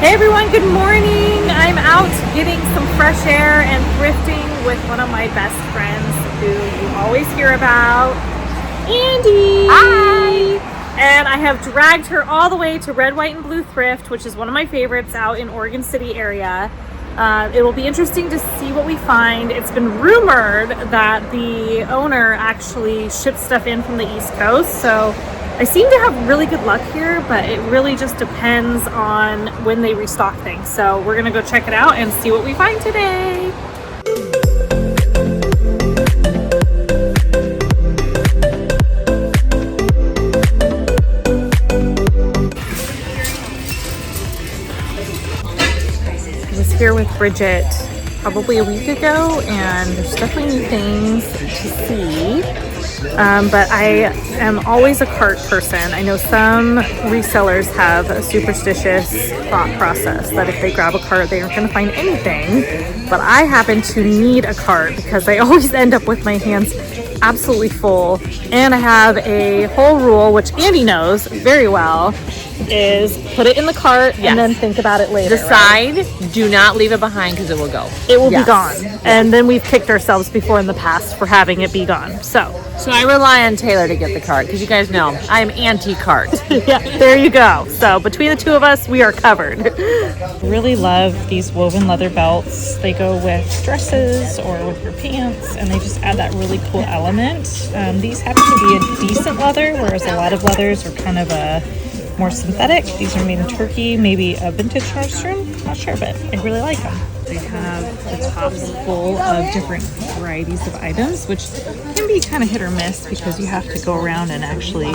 Hey everyone, good morning. I'm out getting some fresh air and thrifting with one of my best friends who you always hear about, Andi. Hi! And I have dragged her all the way to Red, White, and Blue Thrift, which is one of my favorites out in Oregon City area. It will be interesting to see what we find. It's been rumored that the owner actually ships stuff in from the East Coast, so I seem to have really good luck here, but it really just depends on when they restock things. So we're gonna go check it out and see what we find today. I was here with Bridget probably a week ago, and there's definitely new things to see. But I am always a cart person. I know some resellers have a superstitious thought process that if they grab a cart, they aren't going to find anything. But I happen to need a cart because I always end up with my hands absolutely full. And I have a whole rule, which Andi knows very well, is put it in the cart and then think about it later. Decide, right? Do not leave it behind because it will go. It will be gone. And then we've kicked ourselves before in the past for having it be gone. So I rely on Taylor to get the cart because you guys know I'm anti-cart. Yeah, there you go. So between the two of us, we are covered. Really love these woven leather belts. They go with dresses or with your pants, and they just add that really cool element. These happen to be a decent leather, whereas a lot of leathers are kind of a more synthetic. These are made in Turkey, maybe a vintage nordstrom, not sure, but I really like them. They have the tops full of different varieties of items, which can be kind of hit or miss because you have to go around and actually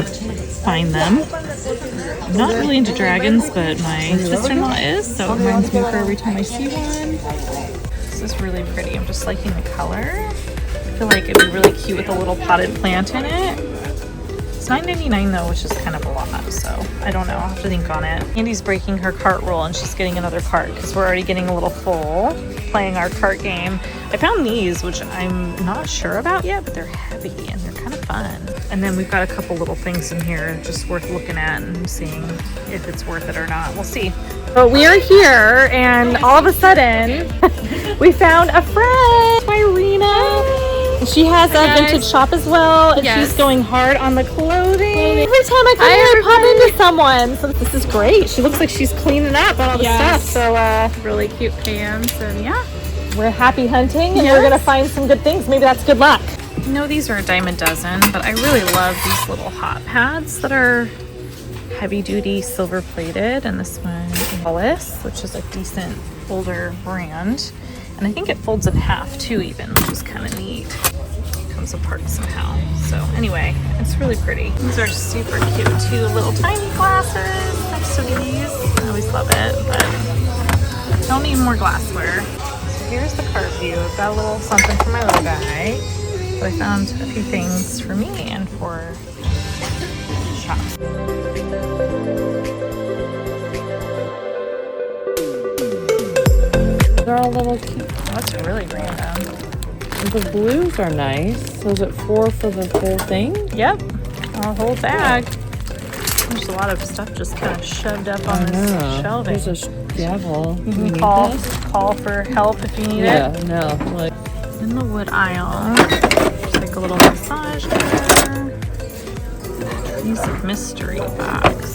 find them. I'm not really into dragons, but my sister-in-law is, so it reminds me of her every time I see one. This is really pretty. I'm just liking the color. I feel like it'd be really cute with a little potted plant in it. It's $9.99 though, which is kind of a lot, so I don't know. I'll have to think on it. Andi's breaking her cart rule and she's getting another cart because we're already getting a little full playing our cart game. I found these, which I'm not sure about yet, but they're heavy and they're kind of fun. And then we've got a couple little things in here just worth looking at and seeing if it's worth it or not. We'll see. But we are here and all of a sudden we found a friend, Irina. She has a vintage shop as well, and she's going hard on the clothing. Every time I come here, I pop into someone. So this is great. She looks like she's cleaning up all the stuff. So really cute pants, and we're happy hunting, and we're gonna find some good things. Maybe that's good luck. I know these are a dime a dozen, but I really love these little hot pads that are heavy duty silver plated, and this one is Wallace, which is a decent older brand. And I think it folds in half too even, which is kind of neat. It comes apart somehow. So anyway, it's really pretty. These are super cute too. Little tiny glasses next to these. I always love it, but don't need more glassware. So here's the cart view. I've got a little something for my little guy. But I found a few things for me and for shops. They're all little cute. That's really random. The blues are nice. So is it 4 for the whole thing? Yep, a whole bag. There's a lot of stuff just kind of shoved up on this shelving. There's a gavel. You can call for help if you need it. Yeah, no. Like in the wood aisle, there's like a little massage chair. These mystery box.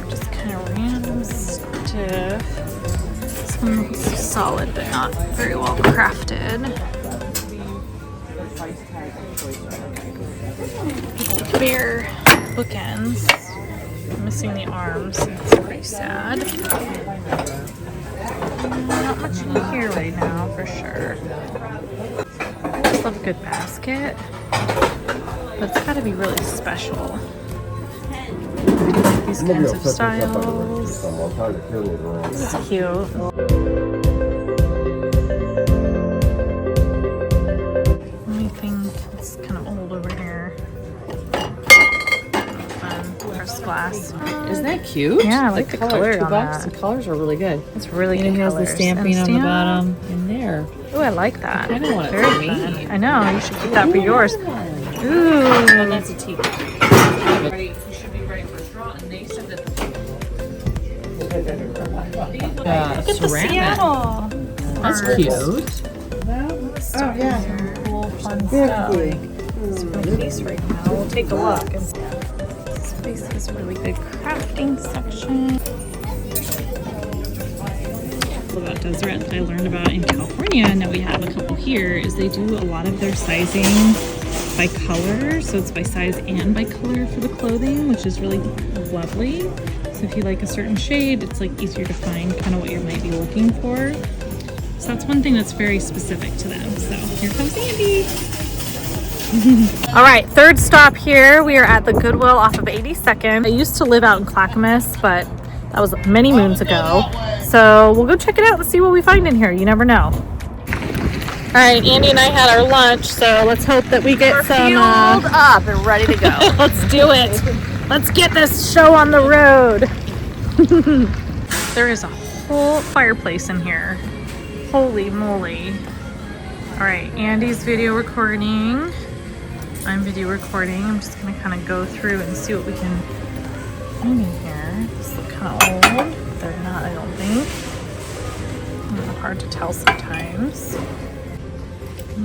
Just kind of random stuff. It's solid, but not very well crafted. Bare bookends. I'm missing the arms. It's pretty sad. Not much in here right now, for sure. I just love a good basket, but it's got to be really special. These kinds of styles. This is cute. Anything that's kind of old over here. Fun pressed glass. isn't that cute? Yeah, I like the color on that. The colors are really good. It's really good. And it has the stamping on the bottom in there. Ooh, I like that. I don't want it Very for me. fun. I know. You should keep that for yours. Ooh. Oh, that's a tea. You should be ready for a draw, and they said that Look at the Seattle. That's cute. Stuff here. Cool, fun stuff. It's in the case right now. We'll take a look. This place has a really good crafting section. About Deseret I learned about in California, and that we have a couple here, is they do a lot of their sizing by color, so it's by size and by color for the clothing, which is really lovely. So if you like a certain shade, it's like easier to find kind of what you might be looking for. So that's one thing that's very specific to them. So here comes Andi. All right, third stop here. We are at the Goodwill off of 82nd. I used to live out in Clackamas, but that was many moons ago. So we'll go check it out and see what we find in here. You never know. All right, Andi and I had our lunch, so let's hope that we get some Fueled up and ready to go. Let's do it. Let's get this show on the road. There is a whole fireplace in here. Holy moly. All right, Andi's video recording. I'm video recording. I'm just gonna kind of go through and see what we can find in here. These look kind of old. They're not, I don't think. Hard to tell sometimes.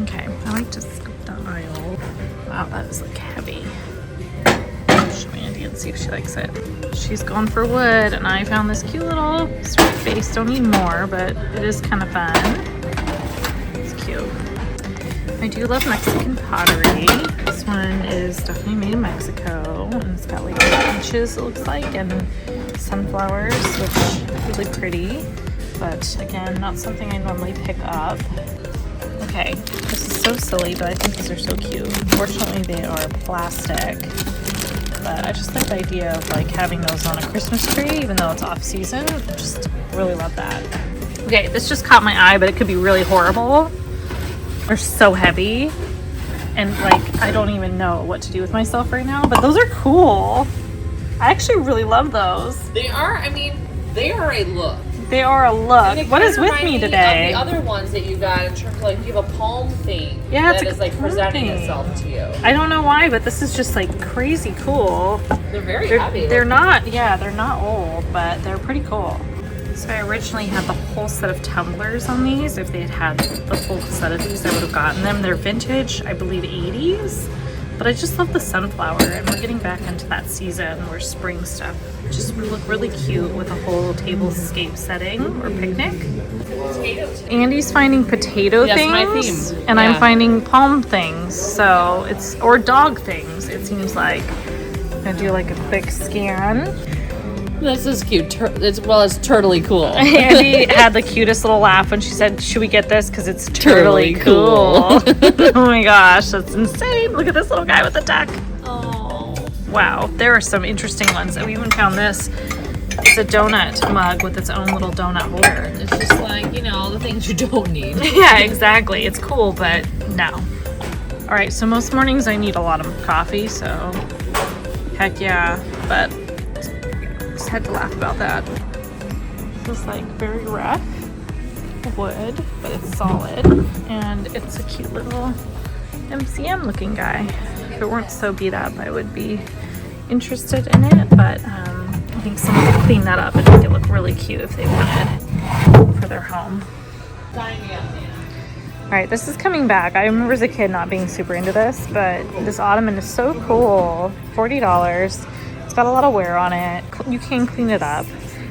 Okay, I like to scoop the aisle. Wow, that is like heavy. I'll show Andi and see if she likes it. She's going for wood, and I found this cute little straight face. Don't need more, but it is kind of fun. It's cute. I do love Mexican pottery. This one is definitely made in Mexico, and it's got like peaches, it looks like, and sunflowers, which is really pretty. But again, not something I normally pick up. Okay, this is so silly, but I think these are so cute. Unfortunately, they are plastic, but I just like the idea of like having those on a Christmas tree, even though it's off season. Just really love that. Okay, this just caught my eye, but it could be really horrible. They're so heavy, and like I don't even know what to do with myself right now, but those are cool. I actually really love those. They are, I mean, they are a look. They are a look. What is with me today? The other ones that you got in terms of like you have a palm thing. Yeah, that is like presenting itself to you. I don't know why, but this is just like crazy cool. They're very heavy. They're not, yeah, they're not old, but they're pretty cool. So I originally had the whole set of tumblers on these. If they had the full set of these, I would have gotten them. They're vintage, I believe 80s. But I just love the sunflower, and we're getting back into that season where spring stuff just look really cute with a whole tablescape setting or picnic. Andi's finding potato things, my theme. And I'm finding palm things. So it's, or dog things, it seems like. I'm gonna do like a quick scan. This is cute. It's turtly cool. Andi had the cutest little laugh when she said, should we get this? Because it's turtly cool. Oh my gosh, that's insane. Look at this little guy with the duck. Oh. Wow, there are some interesting ones. And we even found this. It's a donut mug with its own little donut holder. It's just like, you know, the things you don't need. Yeah, exactly. It's cool, but no. All right, so most mornings I need a lot of coffee, so heck yeah. But just had to laugh about that. This is like very rough wood, but it's solid, and it's a cute little MCM looking guy. If it weren't so beat up, I would be interested in it, but I think someone could clean that up and make it look really cute if they wanted for their home. All right, this is coming back. I remember as a kid not being super into this, but this ottoman is so cool. $40. It's got a lot of wear on it. You can clean it up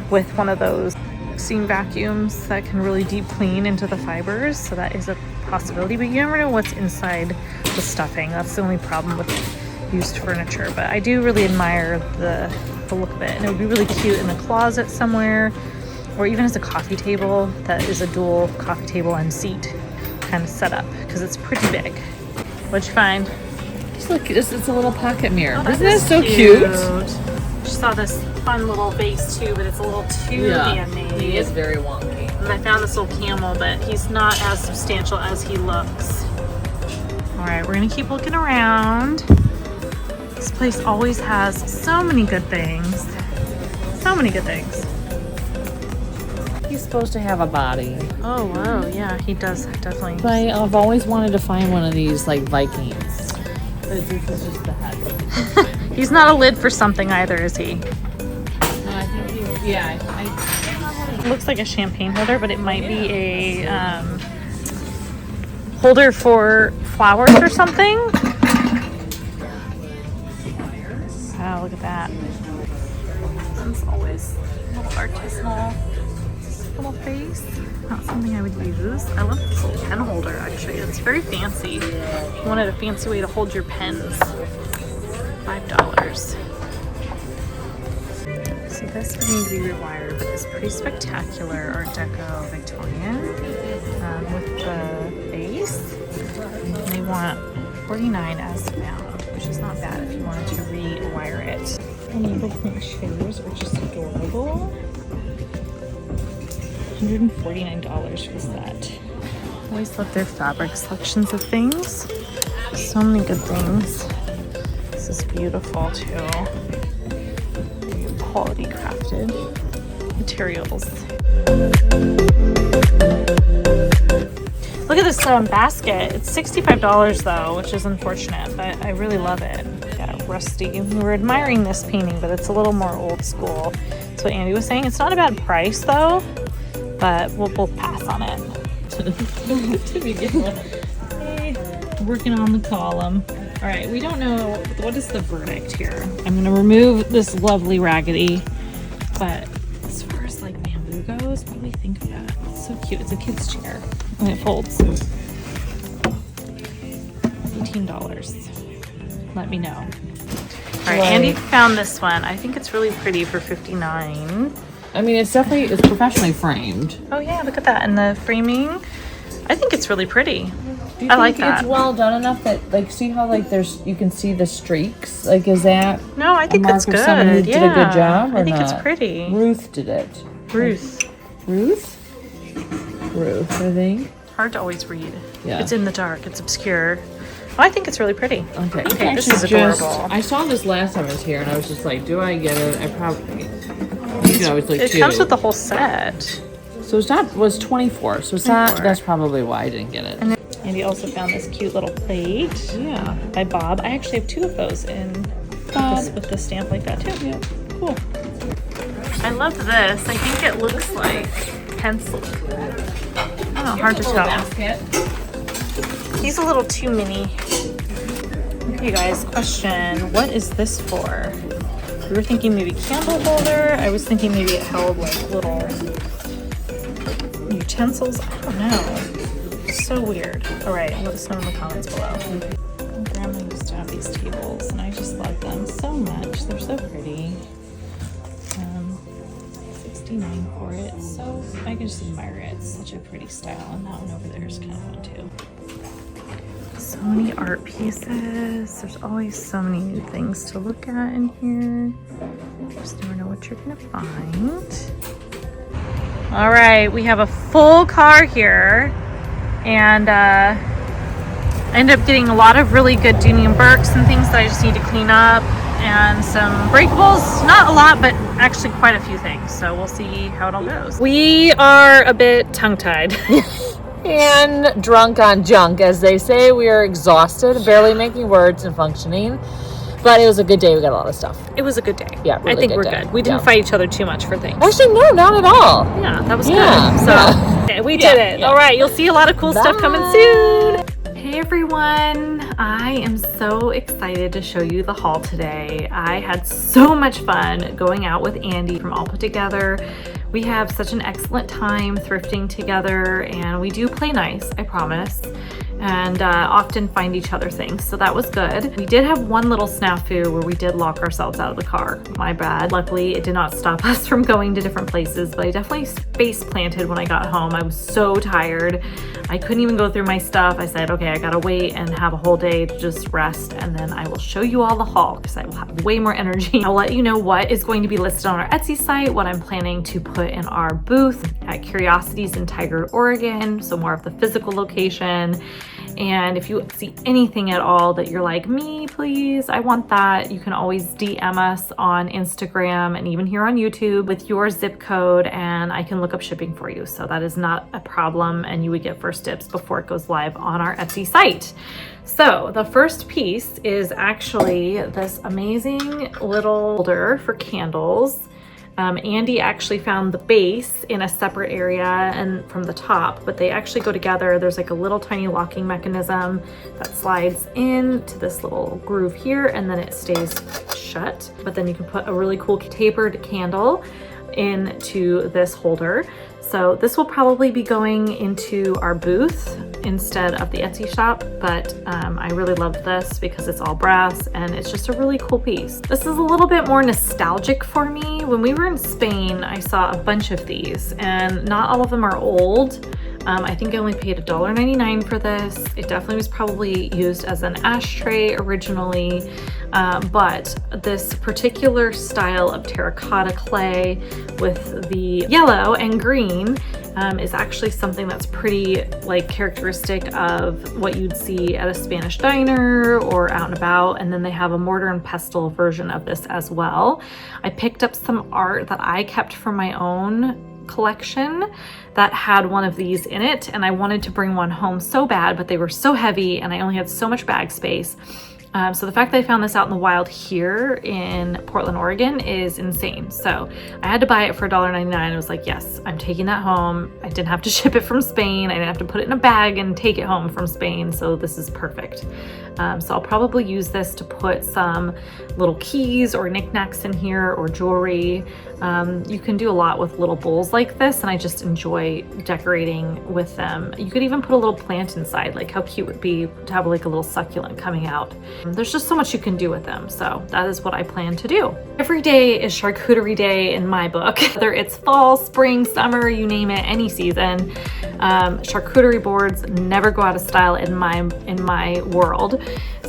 with one of those steam vacuums that can really deep clean into the fibers, so that is a possibility, but you never know what's inside the stuffing. That's the only problem with used furniture, but I do really admire the look of it, and it would be really cute in a closet somewhere, or even as a coffee table that is a dual coffee table and seat kind of setup, because it's pretty big. What'd you find? Just look, it's a little pocket mirror. Oh, Isn't that so cute? Just saw this fun little vase too, but it's a little too handmade. He is very wonky. And I found this little camel, but he's not as substantial as he looks. All right, we're gonna keep looking around. This place always has so many good things. So many good things. He's supposed to have a body. Oh, wow, yeah, he does definitely. But I've always wanted to find one of these like Vikings. But this is just the head. He's not a lid for something either, is he? No, I think Yeah, It looks like a champagne holder, but it might be a holder for flowers or something. Wow, look at that. It's always a little artisanal little face. Not something I would use. I love this little pen holder, actually. It's very fancy. You wanted a fancy way to hold your pens. $5. So this would need to be rewired, but it's pretty spectacular Art Deco Victorian with the base. And they want 49 as found, which is not bad if you wanted to rewire it. And the little pink chairs are just adorable. $149 for the set. Always love their fabric selections of things. So many good things. This is beautiful too. Very quality crafted materials. Look at this basket. It's $65 though, which is unfortunate, but I really love it. Yeah, rusty. We were admiring this painting, but it's a little more old school. That's what Andy was saying. It's not a bad price though, but we'll both pass on it. To begin with. Hey, working on the column. All right, we don't know, what is the verdict here? I'm gonna remove this lovely raggedy, but as far as like bamboo goes, what do we think of that? It's so cute. It's a kid's chair and it folds. $18. Let me know. All right, Andy found this one. I think it's really pretty for $59. I mean, it's professionally framed. Oh yeah, look at that. And the framing, I think it's really pretty. Do you I like think that. it's well done enough that, like, see how, like, you can see the streaks? Like, is that No, I think it's good. someone who did a good job or I think not? it's pretty. Ruth did it. Ruth. Ruth, I think. Hard to always read. Yeah. It's in the dark. It's obscure. Oh, I think it's really pretty. Okay, this is adorable. I saw this last time I was here, and I was just like, do I get it? I probably, it's like It two. comes with the whole set. So it's not, was 24, so it's not, 24. that's probably why I didn't get it. And then Andy also found this cute little plate. Yeah. By Bob. I actually have two of those with the stamp like that too. Yeah, cool. I love this. I think it looks like pencil. Oh, hard to tell. Basket. He's a little too mini. Okay guys, question. What is this for? We were thinking maybe candle holder. I was thinking maybe it held like little utensils. I don't know. So weird. All right, let us know in the comments below. My grandma used to have these tables and I just love them so much. They're so pretty. 69 for it. So I can just admire it. It's such a pretty style. And that one over there is kind of fun too. So many art pieces. There's always so many new things to look at in here. You just never know what you're gonna find. All right, we have a full car here, and I ended up getting a lot of really good Dooney and Burks and things that I just need to clean up, and some breakables. Not a lot, but actually quite a few things. So we'll see how it all goes. We are a bit tongue-tied. And drunk on junk, as they say. We are exhausted, barely making words and functioning. But it was a good day. We got a lot of stuff. It was a good day. Yeah, really I think good we're day. good. We didn't fight each other too much for things. Actually, no, not at all. Yeah, that was Yeah, good. So yeah. okay, we did it. yeah. All right, you'll see a lot of cool stuff coming Bye. soon. Hey everyone, I am so excited to show you the haul today. I had so much fun going out with Andy from All Put Together. We have such an excellent time thrifting together, and we do play nice, I promise, and often find each other things, so that was good. We did have one little snafu where we did lock ourselves out of the car. My bad. Luckily, it did not stop us from going to different places, but I definitely face planted when I got home. I was so tired. I couldn't even go through my stuff. I said, okay, I gotta wait and have a whole day to just rest, and then I will show you all the haul because I will have way more energy. I'll let you know what is going to be listed on our Etsy site, what I'm planning to put in our booth at Curiosities in Tigard, Oregon, so more of the physical location. And if you see anything at all that you're like, me, please, I want that, you can always DM us on Instagram and even here on YouTube with your zip code, and I can look up shipping for you. So that is not a problem, and you would get first dibs before it goes live on our Etsy site. So the first piece is actually this amazing little holder for candles. Andi actually found the base in a separate area and from the top, but they actually go together. There's like a little tiny locking mechanism that slides into this little groove here, and then it stays shut. But then you can put a really cool tapered candle into this holder. So this will probably be going into our booth instead of the Etsy shop, but I really love this because it's all brass and it's just a really cool piece. This is a little bit more nostalgic for me. When we were in Spain, I saw a bunch of these, and not all of them are old. I think I only paid $1.99 for this. It definitely was probably used as an ashtray originally, but this particular style of terracotta clay with the yellow and green is actually something that's pretty like characteristic of what you'd see at a Spanish diner or out and about. And then they have a mortar and pestle version of this as well. I picked up some art that I kept for my own collection that had one of these in it, and I wanted to bring one home so bad, but they were so heavy and I only had so much bag space. So the fact that I found this out in the wild here in Portland, Oregon is insane. So I had to buy it for $1.99. I was like, yes, I'm taking that home. I didn't have to ship it from Spain. I didn't have to put it in a bag and take it home from Spain. So this is perfect. So I'll probably use this to put some little keys or knickknacks in here or jewelry. You can do a lot with little bowls like this, and I just enjoy decorating with them. You could even put a little plant inside. Like how cute would it be to have like a little succulent coming out. There's just so much you can do with them. So that is what I plan to do. Every day is charcuterie day in my book. Whether it's fall, spring, summer, you name it, any season. Charcuterie boards never go out of style in my world.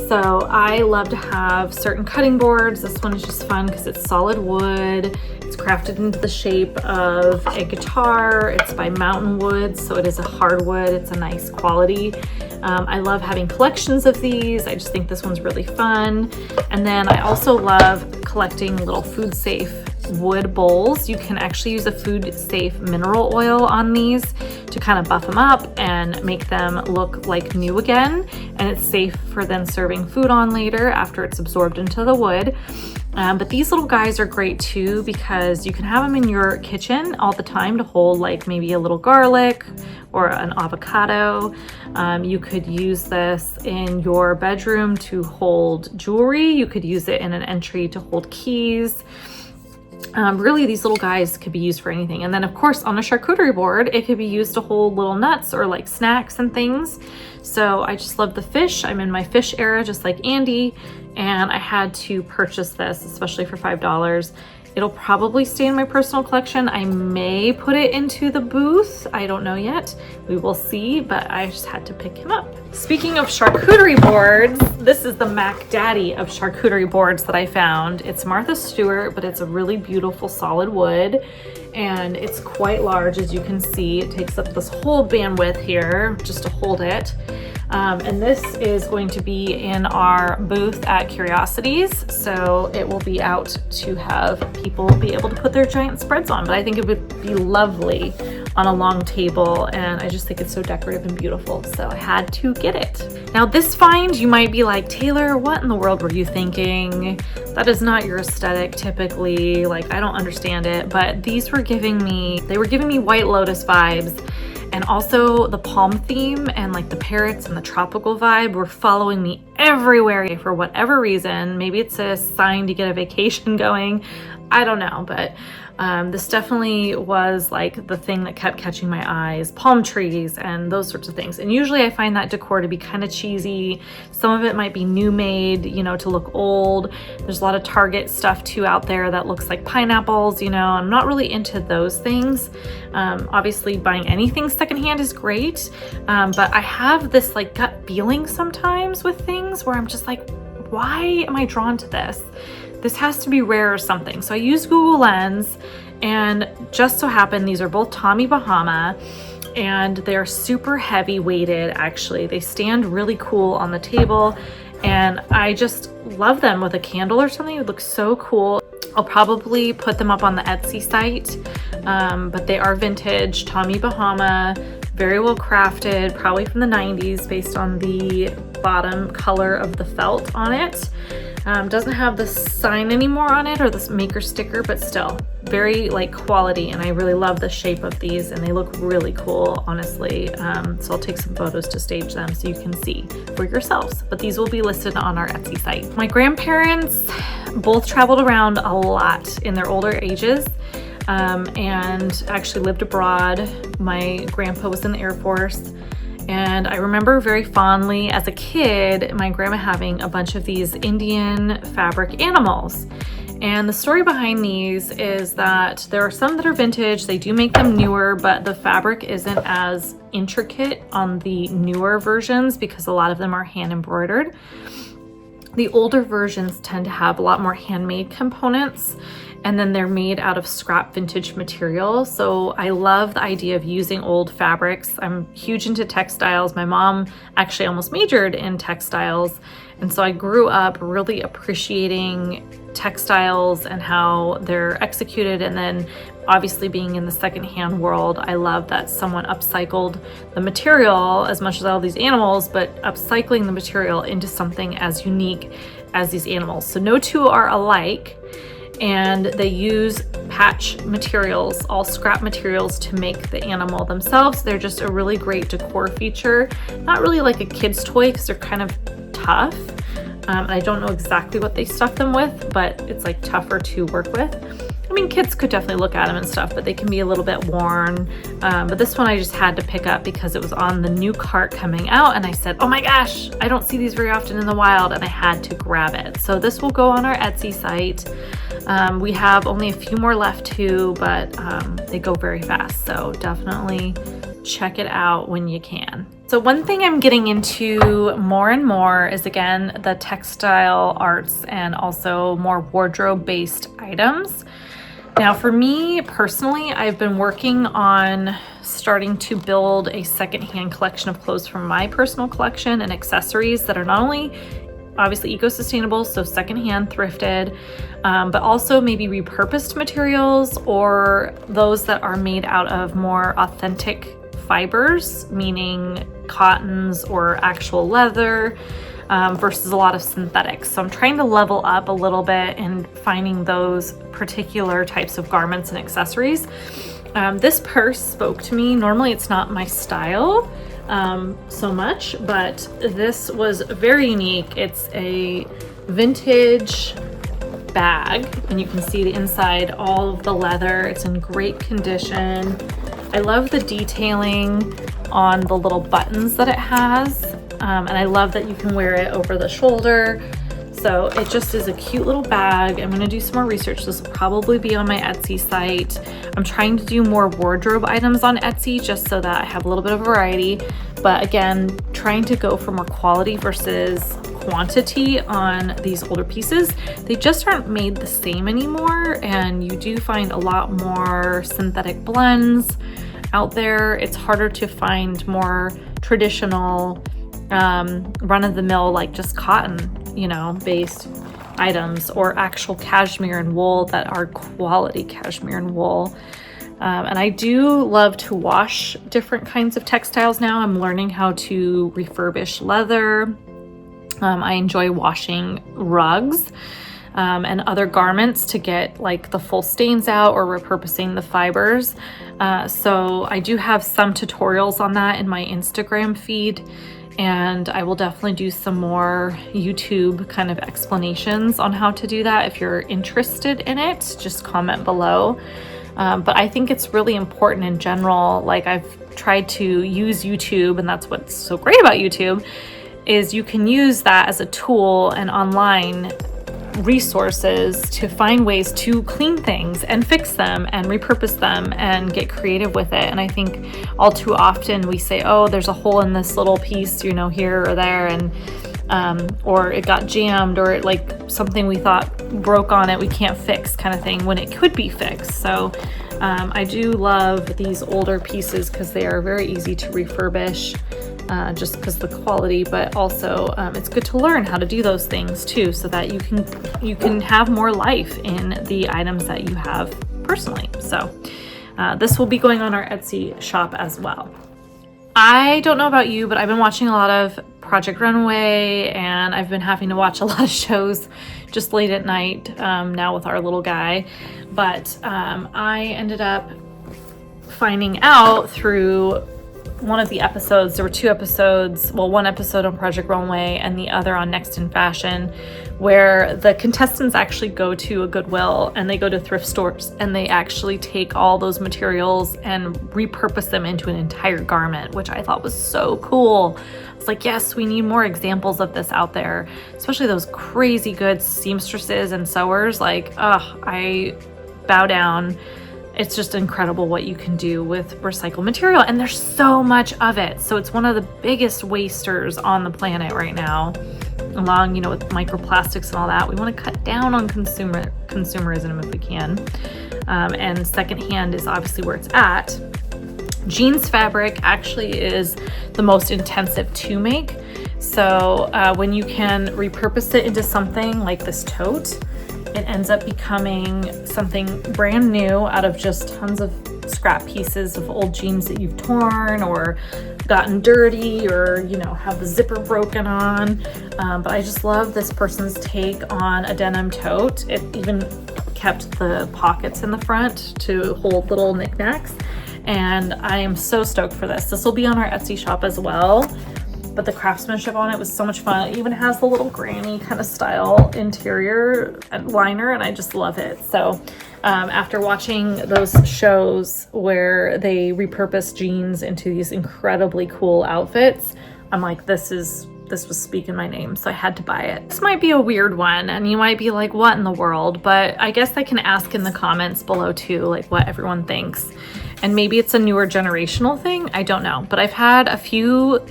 So I love to have certain cutting boards. This one is just fun because it's solid wood. It's crafted into the shape of a guitar. It's by Mountain Wood, so it is a hardwood. It's a nice quality. I love having collections of these. I just think this one's really fun. And then I also love collecting little food safe wood bowls. You can actually use a food safe mineral oil on these to kind of buff them up and make them look like new again. And it's safe for then serving food on later after it's absorbed into the wood. But these little guys are great too because you can have them in your kitchen all the time to hold like maybe a little garlic or an avocado. You could use this in your bedroom to hold jewelry. You could use it in an entry to hold keys. Really, these little guys could be used for anything. And then of course on a charcuterie board, it could be used to hold little nuts or like snacks and things. So I just love the fish. I'm in my fish era, just like Andi, and I had to purchase this, especially for $5. It'll probably stay in my personal collection. I may put it into the booth. I don't know yet. We will see, but I just had to pick him up. Speaking of charcuterie boards, this is the Mac Daddy of charcuterie boards that I found. It's Martha Stewart, but it's a really beautiful solid wood, and it's quite large, as you can see. It takes up this whole bandwidth here just to hold it. And this is going to be in our booth at Curiosities, so it will be out to have people be able to put their giant spreads on, but I think it would be lovely on a long table, and I just think it's so decorative and beautiful, so I had to get it. Now this find, you might be like, Taylor, what in the world were you thinking? That is not your aesthetic typically, like I don't understand it, but these were giving me White Lotus vibes. And also the palm theme and like the parrots and the tropical vibe were following me everywhere for whatever reason. Maybe it's a sign to get a vacation going. I don't know, but this definitely was like the thing that kept catching my eyes. Palm trees and those sorts of things. And usually I find that decor to be kind of cheesy. Some of it might be new made, you know, to look old. There's a lot of Target stuff too out there that looks like pineapples, you know. I'm not really into those things. Obviously buying anything secondhand is great, but I have this like gut feeling sometimes with things where I'm just like, why am I drawn to this? This has to be rare or something. So I use Google Lens, and just so happened these are both Tommy Bahama, and they're super heavy weighted actually. They stand really cool on the table, and I just love them with a candle or something. It would look so cool. I'll probably put them up on the Etsy site, but they are vintage Tommy Bahama, very well crafted, probably from the 90s based on the bottom color of the felt on it. Doesn't have the sign anymore on it or this maker sticker, but still very like quality, and I really love the shape of these and they look really cool, honestly. So I'll take some photos to stage them so you can see for yourselves, but these will be listed on our Etsy site. My grandparents both traveled around a lot in their older ages, and actually lived abroad. My grandpa was in the Air Force. And I remember very fondly as a kid, my grandma having a bunch of these Indian fabric animals. And the story behind these is that there are some that are vintage, they do make them newer, but the fabric isn't as intricate on the newer versions because a lot of them are hand embroidered. The older versions tend to have a lot more handmade components, and then they're made out of scrap vintage material. So I love the idea of using old fabrics. I'm huge into textiles. My mom actually almost majored in textiles. And so I grew up really appreciating textiles and how they're executed. And then obviously being in the secondhand world, I love that someone upcycled the material as much as all these animals, but upcycling the material into something as unique as these animals. So no two are alike. And they use patch materials, all scrap materials, to make the animal themselves. They're just a really great decor feature. Not really like a kid's toy because they're kind of tough. I don't know exactly what they stuff them with, but it's like tougher to work with. I mean, kids could definitely look at them and stuff, but they can be a little bit worn. But this one I just had to pick up because it was on the new cart coming out, and I said, oh my gosh, I don't see these very often in the wild, and I had to grab it. So this will go on our Etsy site. We have only a few more left too, but they go very fast. So definitely check it out when you can. So one thing I'm getting into more and more is, again, the textile arts and also more wardrobe-based items. Now for me personally, I've been working on starting to build a secondhand collection of clothes from my personal collection and accessories that are not only obviously eco-sustainable, so secondhand thrifted, but also maybe repurposed materials or those that are made out of more authentic fibers, meaning cottons or actual leather, versus a lot of synthetics. So I'm trying to level up a little bit in finding those particular types of garments and accessories. This purse spoke to me. Normally it's not my style so much, but this was very unique. It's a vintage bag, and you can see the inside, all of the leather. It's in great condition. I love the detailing on the little buttons that it has, and I love that you can wear it over the shoulder. So it just is a cute little bag. I'm gonna do some more research. This will probably be on my Etsy site. I'm trying to do more wardrobe items on Etsy just so that I have a little bit of variety. But again, trying to go for more quality versus quantity on these older pieces. They just aren't made the same anymore, and you do find a lot more synthetic blends out there. It's harder to find more traditional run-of-the-mill, like just cotton, based items, or actual cashmere and wool that are quality cashmere and wool. And I do love to wash different kinds of textiles now. I'm learning how to refurbish leather. I enjoy washing rugs and other garments to get like the full stains out, or repurposing the fibers. So I do have some tutorials on that in my Instagram feed, and I will definitely do some more YouTube kind of explanations on how to do that. If you're interested in it, just comment below. But I think it's really important in general. Like, I've tried to use YouTube, and that's what's so great about YouTube, is you can use that as a tool and online resources to find ways to clean things and fix them and repurpose them and get creative with it. And I think all too often we say, oh, there's a hole in this little piece, here or there, and or it got jammed, or it, like, something we thought broke on it we can't fix, kind of thing, when it could be fixed. So I do love these older pieces because they are very easy to refurbish, just because of the quality, but also it's good to learn how to do those things too, so that you can have more life in the items that you have personally. So this will be going on our Etsy shop as well. I don't know about you, but I've been watching a lot of Project Runway, and I've been having to watch a lot of shows just late at night now with our little guy. But I ended up finding out through one of the episodes, there were 2 episodes, well, one episode on Project Runway and the other on Next in Fashion, where the contestants actually go to a Goodwill and they go to thrift stores and they actually take all those materials and repurpose them into an entire garment, which I thought was so cool. It's like, yes, we need more examples of this out there, especially those crazy good seamstresses and sewers. Like, I bow down. It's just incredible what you can do with recycled material, and there's so much of it. So it's one of the biggest wasters on the planet right now, along, you know, with microplastics and all that. We want to cut down on consumerism if we can. And secondhand is obviously where it's at. Jeans fabric actually is the most intensive to make. So when you can repurpose it into something like this tote, it ends up becoming something brand new out of just tons of scrap pieces of old jeans that you've torn or gotten dirty, or, you know, have the zipper broken on. But I just love this person's take on a denim tote. It even kept the pockets in the front to hold little knickknacks. And I am so stoked for this. This will be on our Etsy shop as well. But the craftsmanship on it was so much fun. It even has the little granny kind of style interior liner, and I just love it. So after watching those shows where they repurpose jeans into these incredibly cool outfits, I'm like, this was speaking my name, so I had to buy it. This might be a weird one, and you might be like, what in the world? But I guess I can ask in the comments below too, like what everyone thinks. And maybe it's a newer generational thing, I don't know. But I've had a few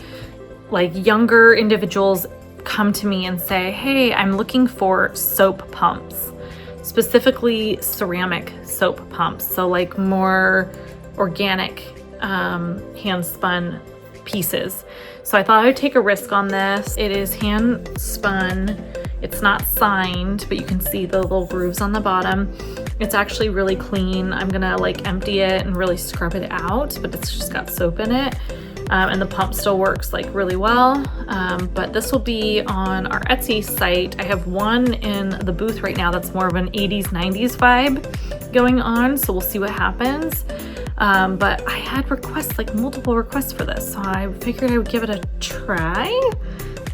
like younger individuals come to me and say, hey, I'm looking for soap pumps, specifically ceramic soap pumps. So like more organic hand spun pieces. So I thought I would take a risk on this. It is hand spun. It's not signed, but you can see the little grooves on the bottom. It's actually really clean. I'm gonna like empty it and really scrub it out, but it's just got soap in it. And the pump still works like really well. But this will be on our Etsy site. I have one in the booth right now that's more of an 80s, 90s vibe going on. So we'll see what happens. But I had requests, like multiple requests for this. So I figured I would give it a try.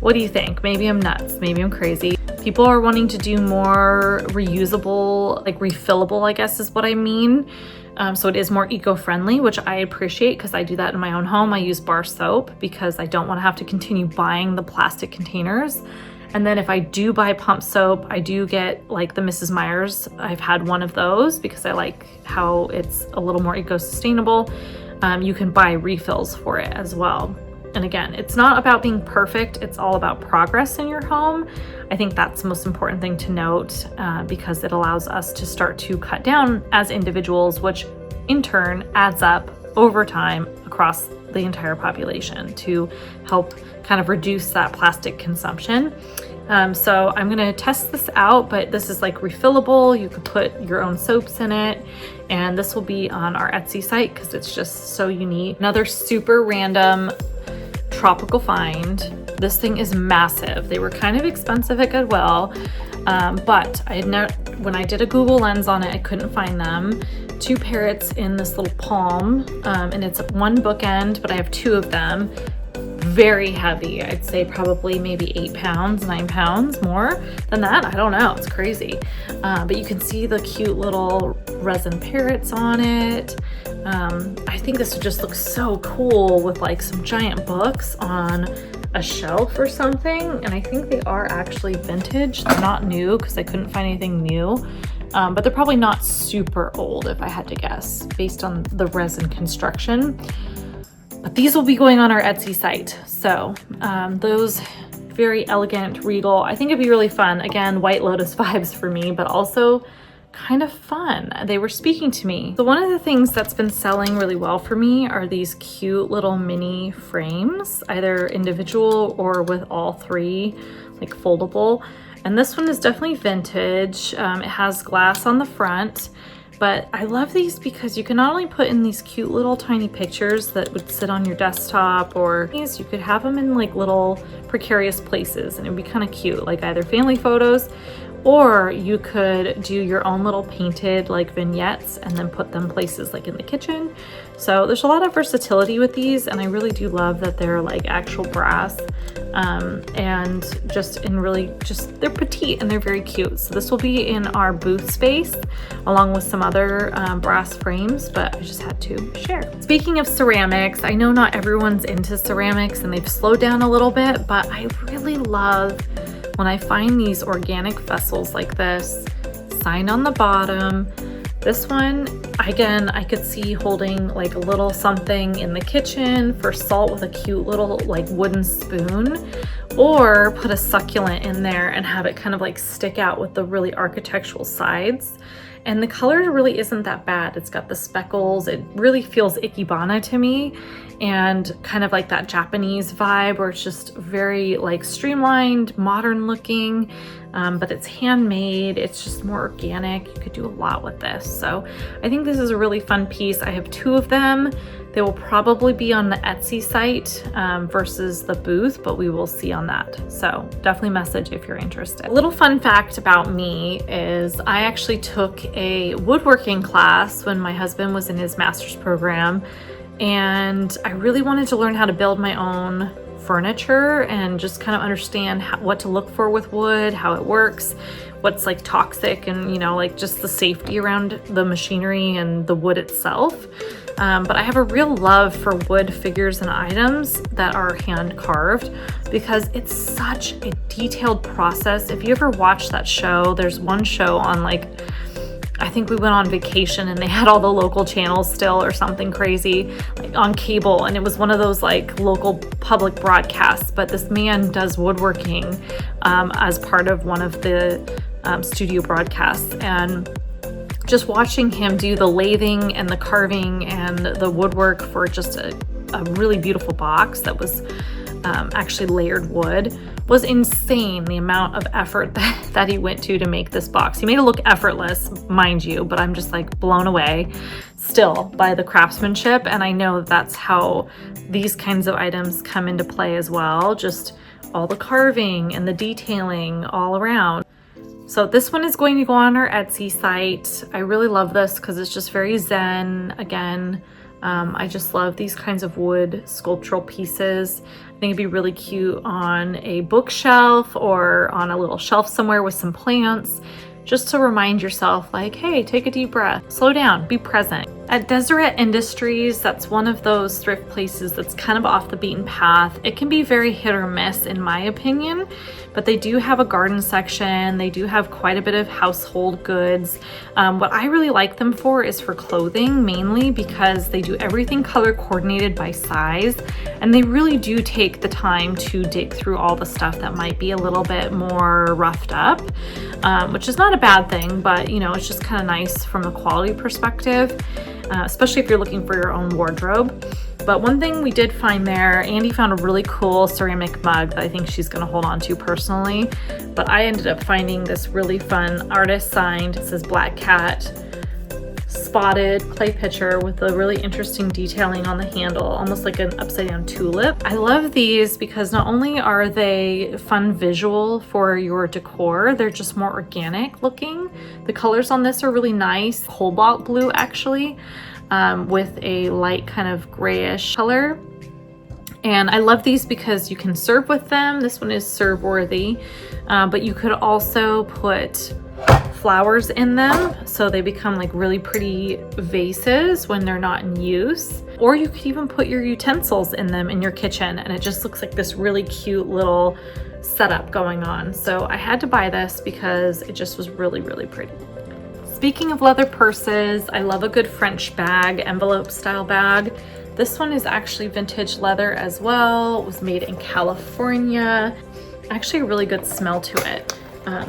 What do you think? Maybe I'm nuts. Maybe I'm crazy. People are wanting to do more reusable, like refillable, I guess is what I mean. So it is more eco-friendly, which I appreciate because I do that in my own home. I use bar soap because I don't want to have to continue buying the plastic containers. And then if I do buy pump soap, I do get like the Mrs. Meyer's. I've had one of those because I like how it's a little more eco-sustainable. You can buy refills for it as well. And again, it's not about being perfect. It's all about progress in your home. I think that's the most important thing to note because it allows us to start to cut down as individuals, which in turn adds up over time across the entire population to help kind of reduce that plastic consumption. So I'm gonna test this out, but this is like refillable. You could put your own soaps in it, and this will be on our Etsy site because it's just so unique. Another super random tropical find. This thing is massive. They were kind of expensive at Goodwill, but when I did a Google lens on it, I couldn't find them. 2 parrots in this little palm, and it's one bookend, but I have 2 of them. Very heavy. I'd say probably maybe 8 pounds, 9 pounds, more than that. I don't know. It's crazy. But you can see the cute little resin parrots on it. I think this would just look so cool with like some giant books on a shelf or something. And I think they are actually vintage. They're not new because I couldn't find anything new. But they're probably not super old if I had to guess based on the resin construction. But these will be going on our Etsy site. So those very elegant, regal, I think it'd be really fun. Again, White Lotus vibes for me, but also kind of fun. They were speaking to me. So one of the things that's been selling really well for me are these cute little mini frames, either individual or with all 3, like foldable. And this one is definitely vintage. It has glass on the front. But I love these because you can not only put in these cute little tiny pictures that would sit on your desktop, or these you could have them in like little precarious places and it'd be kind of cute, like either family photos, or you could do your own little painted like vignettes and then put them places like in the kitchen. So there's a lot of versatility with these, and I really do love that they're like actual brass and they're petite and they're very cute. So this will be in our booth space along with some other brass frames, but I just had to share. Speaking of ceramics, I know not everyone's into ceramics and they've slowed down a little bit, but I really love when I find these organic vessels like this, signed on the bottom. This one, again, I could see holding like a little something in the kitchen for salt with a cute little like wooden spoon, or put a succulent in there and have it kind of like stick out with the really architectural sides. And the color really isn't that bad. It's got the speckles. It really feels ikebana to me, and kind of like that Japanese vibe where it's just very like streamlined, modern looking, but it's handmade. It's just more organic. You could do a lot with this. So I think this is a really fun piece. I have 2 of them. They will probably be on the Etsy site versus the booth, but we will see on that. So definitely message if you're interested. A little fun fact about me is I actually took a woodworking class when my husband was in his master's program, and I really wanted to learn how to build my own furniture and just kind of understand what to look for with wood, how it works, what's like toxic, and you know, like just the safety around the machinery and the wood itself. But I have a real love for wood figures and items that are hand carved because it's such a detailed process. If you ever watch that show, there's one show on like, I think we went on vacation and they had all the local channels still or something crazy like on cable, and it was one of those like local public broadcasts, but this man does woodworking as part of one of the studio broadcasts, and just watching him do the lathing and the carving and the woodwork for just a really beautiful box that was actually layered wood was insane. The amount of effort that he went to make this box. He made it look effortless, mind you, but I'm just like blown away still by the craftsmanship. And I know that's how these kinds of items come into play as well. Just all the carving and the detailing all around. So this one is going to go on our Etsy site. I really love this because it's just very zen. Again, I just love these kinds of wood sculptural pieces. I think it'd be really cute on a bookshelf or on a little shelf somewhere with some plants, just to remind yourself like, hey, take a deep breath, slow down, be present. At Deseret Industries, that's one of those thrift places that's kind of off the beaten path. It can be very hit or miss in my opinion, but they do have a garden section. They do have quite a bit of household goods. What I really like them for is for clothing, mainly because they do everything color coordinated by size, and they really do take the time to dig through all the stuff that might be a little bit more roughed up, which is not a bad thing, but you know, it's just kind of nice from a quality perspective. Especially if you're looking for your own wardrobe. But one thing we did find there, Andi found a really cool ceramic mug that I think she's gonna hold on to personally. But I ended up finding this really fun artist signed, it says Black Cat, spotted clay pitcher with a really interesting detailing on the handle, almost like an upside down tulip. I love these because not only are they fun visual for your decor, they're just more organic looking. The colors on this are really nice, cobalt blue actually, with a light kind of grayish color. And I love these because you can serve with them. This one is serve worthy, but you could also put flowers in them so they become like really pretty vases when they're not in use. Or you could even put your utensils in them in your kitchen and it just looks like this really cute little setup going on. So I had to buy this because it just was really, really pretty. Speaking of leather purses, I love a good French bag, envelope style bag. This one is actually vintage leather as well. It was made in California. Actually a really good smell to it.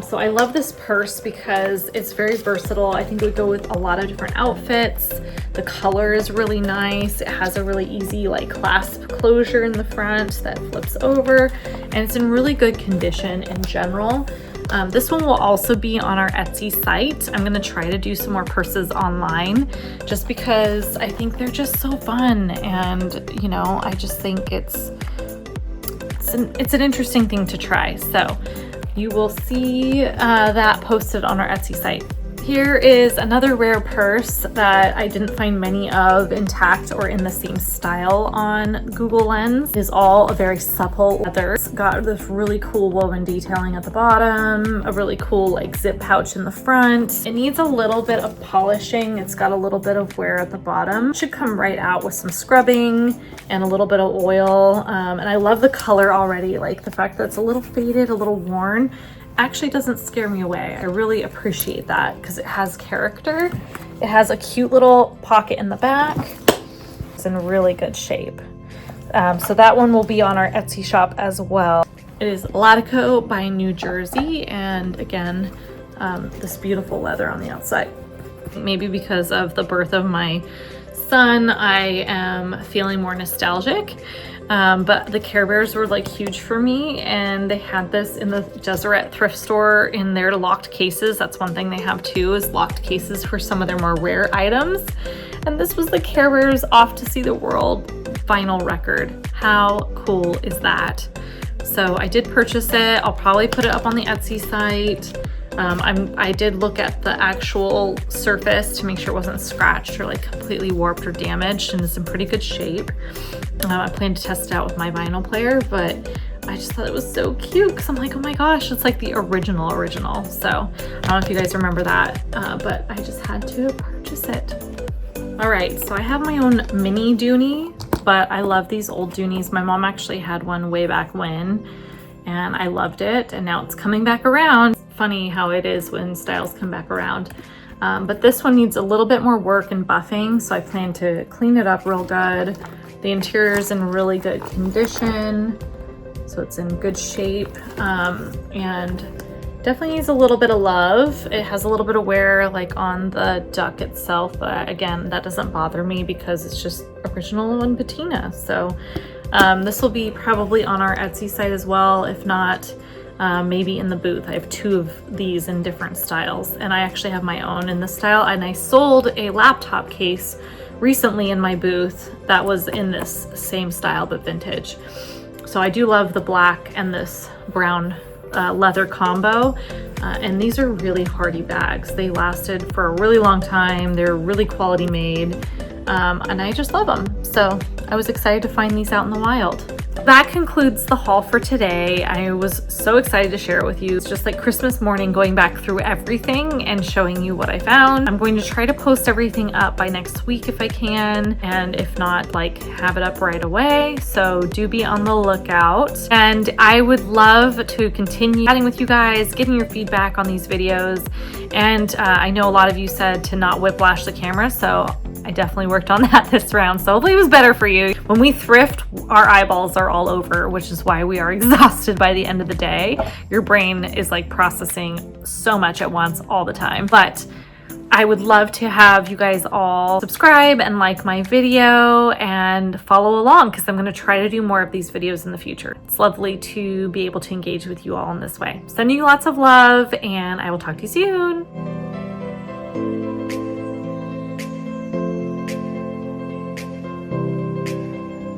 So I love this purse because it's very versatile. I think it would go with a lot of different outfits. The color is really nice. It has a really easy like clasp closure in the front that flips over, and it's in really good condition in general. This one will also be on our Etsy site. I'm gonna try to do some more purses online just because I think they're just so fun, and you know, I just think it's an interesting thing to try. So you will see that posted on our Etsy site. Here is another rare purse that I didn't find many of intact or in the same style on Google Lens. It is all a very supple leather. It's got this really cool woven detailing at the bottom, a really cool like zip pouch in the front. It needs a little bit of polishing. It's got a little bit of wear at the bottom. It should come right out with some scrubbing and a little bit of oil. And I love the color already, like the fact that it's a little faded, a little worn, actually doesn't scare me away. I really appreciate that because it has character. It has a cute little pocket in the back. It's in really good shape. So that one will be on our Etsy shop as well. It is Latico by New Jersey, and again, this beautiful leather on the outside. Maybe because of the birth of my son, I am feeling more nostalgic. But the Care Bears were like huge for me, and they had this in the Deseret thrift store in their locked cases. That's one thing they have too, is locked cases for some of their more rare items. And this was the Care Bears Off to See the World vinyl record. How cool is that? So I did purchase it. I'll probably put it up on the Etsy site. I did look at the actual surface to make sure it wasn't scratched or like completely warped or damaged, and it's in pretty good shape. I plan to test it out with my vinyl player, but I just thought it was so cute because I'm like, oh my gosh, it's like the original. So I don't know if you guys remember that, but I just had to purchase it. All right, so I have my own mini Dooney, but I love these old Doonies. My mom actually had one way back when, and I loved it, and now it's coming back around. Funny how it is when styles come back around. But this one needs a little bit more work and buffing, so I plan to clean it up real good. The interior is in really good condition, so it's in good shape, and definitely needs a little bit of love. It has a little bit of wear like on the duck itself, but again, that doesn't bother me because it's just original and patina. So this will be probably on our Etsy site as well, if not maybe in the booth. I have two of these in different styles, and I actually have my own in this style, and I sold a laptop case recently in my booth that was in this same style but vintage. So I do love the black and this brown leather combo, and these are really hardy bags. They lasted for a really long time. They're really quality made, and I just love them. So I was excited to find these out in the wild. That concludes the haul for today. I was so excited to share it with you. It's just like Christmas morning, going back through everything and showing you what I found. I'm going to try to post everything up by next week if I can, and if not, like have it up right away. So do be on the lookout. And I would love to continue chatting with you guys, getting your feedback on these videos. And I know a lot of you said to not whiplash the camera, so I definitely worked on that this round, so hopefully it was better for you. When we thrift, our eyeballs are all over, which is why we are exhausted by the end of the day. Your brain is like processing so much at once all the time. But I would love to have you guys all subscribe and like my video and follow along, because I'm going to try to do more of these videos in the future. It's lovely to be able to engage with you all in this way. Sending you lots of love, and I will talk to you soon.